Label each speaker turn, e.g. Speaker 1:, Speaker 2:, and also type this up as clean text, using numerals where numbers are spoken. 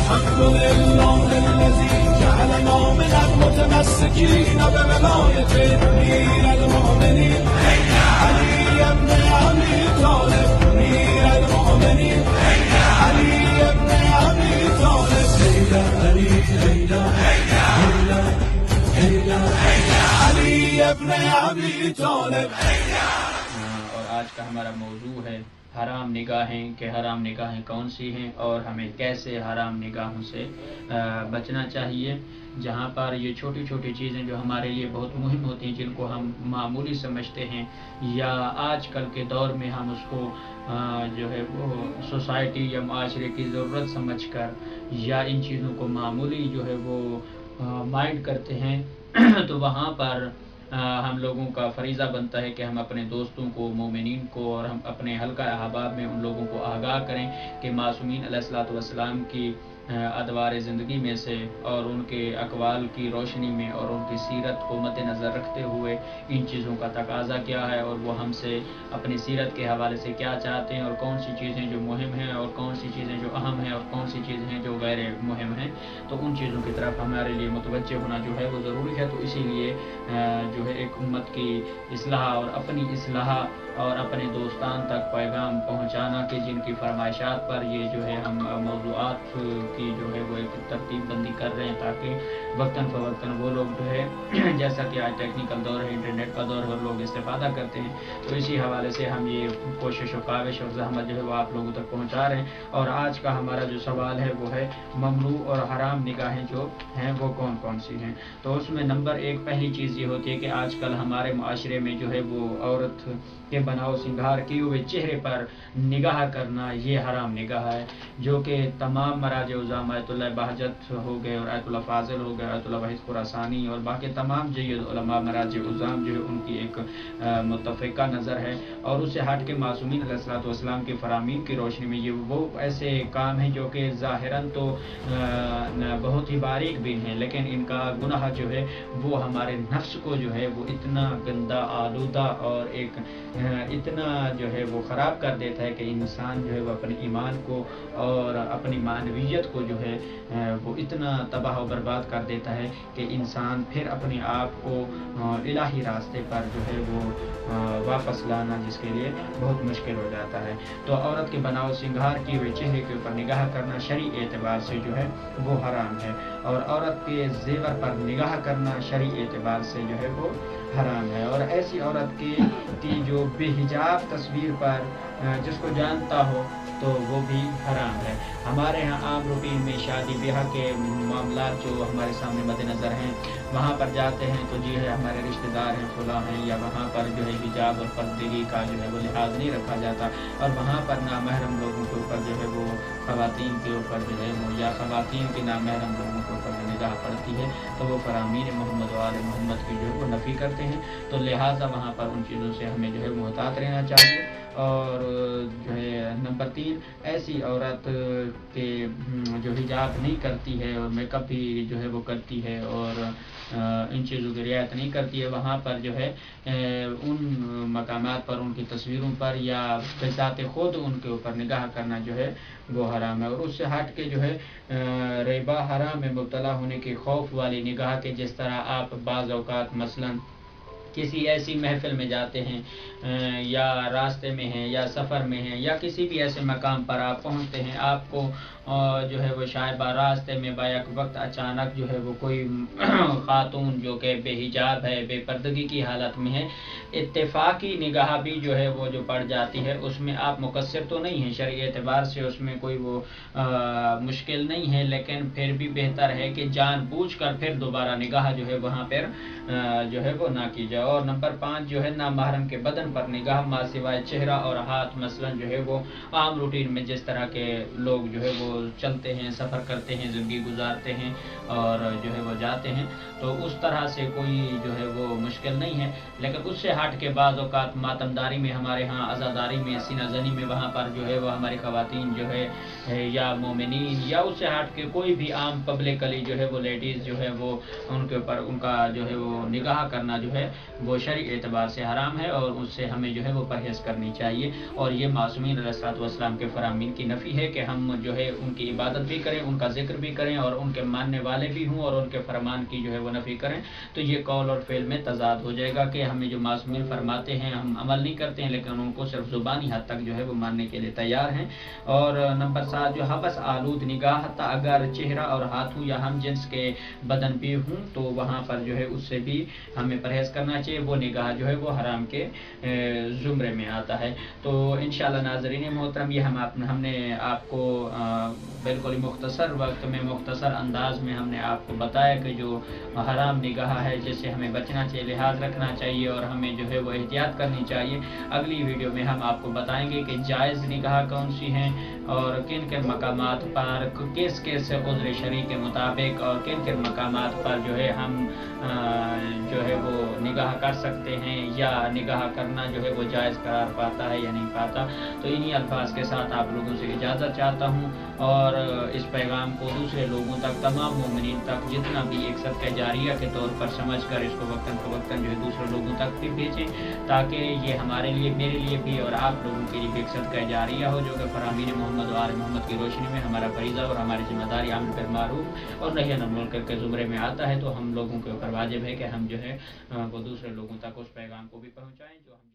Speaker 1: الحمد لله الذي جعلنا من المتمسكين بولاية أمير المؤمنين علي بن أبي طالب أمير المؤمنين علي بن أبي طالب هيدا علي هيدا هيدا هيدا علي بن أبي طالب.
Speaker 2: اور آج کا ہمارا موضوع ہے حرام نگاہیں کہ حرام نگاہیں کون سی ہیں اور ہمیں کیسے حرام نگاہوں سے بچنا چاہیے. جہاں پر یہ چھوٹی چھوٹی چیزیں جو ہمارے لیے بہت مہم ہوتی ہیں، جن کو ہم معمولی سمجھتے ہیں یا آج کل کے دور میں ہم اس کو جو ہے وہ سوسائٹی یا معاشرے کی ضرورت سمجھ کر یا ان چیزوں کو معمولی جو ہے وہ مائنڈ کرتے ہیں تو وہاں پر ہم لوگوں کا فریضہ بنتا ہے کہ ہم اپنے دوستوں کو، مومنین کو اور ہم اپنے حلقہ احباب میں ان لوگوں کو آگاہ کریں کہ معصومین علیہ الصلوۃ والسلام کی ادوار زندگی میں سے اور ان کے اقوال کی روشنی میں اور ان کی سیرت کو مد نظر رکھتے ہوئے ان چیزوں کا تقاضا کیا ہے اور وہ ہم سے اپنی سیرت کے حوالے سے کیا چاہتے ہیں اور کون سی چیزیں جو مہم ہیں اور کون سی چیزیں جو اہم ہیں اور کون سی چیزیں ہیں جو غیر مہم ہیں. تو ان چیزوں کی طرف ہمارے لیے متوجہ ہونا جو ہے وہ ضروری ہے. تو اسی لیے جو ہے ایک امت کی اصلاح اور اپنی اصلاح اور اپنے دوستان تک پیغام پہنچانا کہ جن کی فرمائشات پر یہ جو ہے ہم موضوعات کی جو ہے وہ ایک ترتیب بندی کر رہے ہیں تاکہ وقتاً فوقتاً وہ لوگ جو ہے جیسا کہ آج ٹیکنیکل دور ہے، انٹرنیٹ کا دور ہے اور لوگ استفادہ کرتے ہیں، تو اسی حوالے سے ہم یہ کوشش و کاوش اور زحمت جو ہے وہ آپ لوگوں تک پہنچا رہے ہیں. اور آج کا ہمارا جو سوال ہے وہ ہے ممنوع اور حرام نگاہیں جو ہیں وہ کون کون سی ہیں. تو اس میں نمبر ایک پہلی چیز یہ ہوتی ہے کہ آج کل ہمارے معاشرے میں جو ہے وہ عورت کے بناؤ سنگھار کیے ہوئے چہرے پر نگاہ کرنا یہ حرام نگاہ ہے، جو کہ تمام مراجع عظام آیت اللہ بہجت ہو گئے اور آیت اللہ فاضل ہو گئے، آیت اللہ وحید خراسانی اور باقی تمام جید علماء مراجع عظام جو ہے ان کی ایک متفقہ نظر ہے. اور اس سے ہٹ کے معصومین علیہ الصلوۃ والسلام کی فرامین کی روشنی میں یہ وہ ایسے کام ہیں جو کہ ظاہراً تو بہت ہی باریک بھی ہیں، لیکن ان کا گناہ جو ہے وہ ہمارے نفس کو جو ہے وہ اتنا گندا آلودہ اور ایک اتنا جو ہے وہ خراب کر دیتا ہے کہ انسان جو ہے وہ اپنے ایمان کو اور اپنی معنویت کو جو ہے وہ اتنا تباہ و برباد کر دیتا ہے کہ انسان پھر اپنے آپ کو الہی راستے پر جو ہے وہ واپس لانا جس کے لیے بہت مشکل ہو جاتا ہے. تو عورت کے بناؤ سنگھار کیے ہوئے چہرے کے اوپر نگاہ کرنا شرعی اعتبار سے جو ہے وہ حرام ہے، اور عورت کے زیور پر نگاہ کرنا شرعی اعتبار سے جو ہے وہ حرام ہے. اور ایسی عورت کی جو بے حجاب تصویر پر جس کو جانتا ہو تو وہ بھی حرام ہے. ہمارے ہاں عام روٹین میں شادی بیاہ کے معاملات جو ہمارے سامنے مد نظر ہیں، وہاں پر جاتے ہیں تو جی ہے ہمارے رشتہ دار ہیں، فلاں ہیں، یا وہاں پر جو ہے حجاب اور پردگی کا جو ہے وہ لحاظ نہیں رکھا جاتا، اور وہاں پر نامحرم لوگوں کے اوپر جو ہے وہ خواتین کے اوپر جو ہے وہ یا خواتین کے نامحرم لوگوں کے اوپر جو نگاہ پڑتی ہے تو وہ فرامین محمد و آل محمد کی جو ہے وہ نفی کرتے ہیں. تو لہٰذا وہاں پر ان چیزوں سے ہمیں جو ہے محتاط رہنا چاہیے. اور جو ہے نمبر 3، ایسی عورت کے جو حجاب نہیں کرتی ہے اور میک اپ بھی جو ہے وہ کرتی ہے اور ان چیزوں کی رعایت نہیں کرتی ہے، وہاں پر جو ہے ان مقامات پر ان کی تصویروں پر یا بذات خود ان کے اوپر نگاہ کرنا جو ہے وہ حرام ہے. اور اس سے ہٹ کے جو ہے ریبہ حرام میں مبتلا ہونے کے خوف والی نگاہ کے جس طرح آپ بعض اوقات مثلاً کسی ایسی محفل میں جاتے ہیں یا راستے میں ہیں یا سفر میں ہیں یا کسی بھی ایسے مقام پر آپ پہنچتے ہیں، آپ کو جو ہے وہ شاید راستے میں بیک وقت اچانک جو ہے وہ کوئی خاتون جو کہ بے حجاب ہے، بے پردگی کی حالت میں ہے، اتفاقی نگاہ بھی جو ہے وہ جو پڑ جاتی ہے، اس میں آپ مقصر تو نہیں ہیں شرعی اعتبار سے، اس میں کوئی وہ مشکل نہیں ہے، لیکن پھر بھی بہتر ہے کہ جان بوجھ کر پھر دوبارہ نگاہ جو ہے وہاں پر جو ہے وہ نہ کی جائے. اور نمبر 5 جو ہے نامحرم کے بدن پر نگاہ ما سوائے چہرہ اور ہاتھ، مثلا جو ہے وہ عام روٹین میں جس طرح کے لوگ جو ہے وہ چلتے ہیں، سفر کرتے ہیں، زندگی گزارتے ہیں اور جو ہے وہ جاتے ہیں، تو اس طرح سے کوئی جو ہے وہ مشکل نہیں ہے. لیکن اس سے ہٹ کے بعض اوقات ماتمداری میں، ہمارے ہاں عزاداری میں، سینہ زنی میں، وہاں پر جو ہے وہ ہماری خواتین جو ہے یا مومنین یا اس سے ہٹ کے کوئی بھی عام پبلکلی جو ہے وہ لیڈیز جو ہے وہ ان کے اوپر ان کا جو ہے وہ نگاہ کرنا جو ہے وہ شرعی اعتبار سے حرام ہے اور اس سے ہمیں جو ہے وہ پرہیز کرنی چاہیے. اور یہ معصومین علیہ الصلوۃ والسلام کے فرامین کی نفی ہے کہ ہم جو ہے ان کی عبادت بھی کریں, ان کا ذکر بھی کریں اور ان کے ماننے والے بھی ہوں اور ان کے فرمان کی جو ہے وہ نفی کریں. تو یہ قول اور فعل میں تضاد ہو جائے گا کہ ہمیں جو معصومین فرماتے ہیں ہم عمل نہیں کرتے ہیں, لیکن ان کو صرف زبانی حد تک جو ہے وہ ماننے کے لیے تیار ہیں. اور نمبر 7 جو حبس آلود نگاہ, حتیٰ اگر چہرہ اور ہاتھوں یا ہم جنس کے بدن بھی ہوں تو وہاں پر جو ہے اس سے بھی ہمیں پرہیز کرنا چاہیے. وہ نگاہ جو ہے وہ حرام کے زمرے میں آتا ہے. تو انشاءاللہ ناظرین محترم, یہ ہم نے آپ کو بالکل مختصر وقت میں مختصر انداز میں ہم نے آپ کو بتایا کہ جو حرام نگاہ ہے جس سے ہمیں بچنا چاہیے, لحاظ رکھنا چاہیے اور ہمیں جو ہے وہ احتیاط کرنی چاہیے. اگلی ویڈیو میں ہم آپ کو بتائیں گے کہ جائز نگاہ کون سی ہیں اور کن کن مقامات پر کس کس عذر شرعی کے مطابق اور کن کن مقامات پر جو ہے ہم جو ہے وہ نگاہ کر سکتے ہیں یا نگاہ کرنا جو ہے وہ جائز قرار پاتا ہے یا نہیں پاتا. تو انہی الفاظ کے ساتھ آپ لوگوں سے اجازت چاہتا ہوں اور اس پیغام کو دوسرے لوگوں تک, تمام مومنین تک جتنا بھی ایک صدقہ جاریہ کے طور پر سمجھ کر اس کو وقتاً فوقتاً جو ہے دوسرے لوگوں تک بھی بھیجیں, تاکہ یہ ہمارے لیے, میرے لیے بھی اور آپ لوگوں کے لیے بھی ایک صدقہ جاریہ ہو جو کہ فرامین محمد و آل محمد کی روشنی میں ہمارا فریضہ اور ہماری ذمہ داری امر بالمعروف اور نہی عن المنکر کے زمرے میں آتا ہے. تو ہم لوگوں کے اوپر واجب ہے کہ ہم جو ہے وہ دوسرے لوگوں تک اس پیغام کو بھی پہنچائیں جو ہم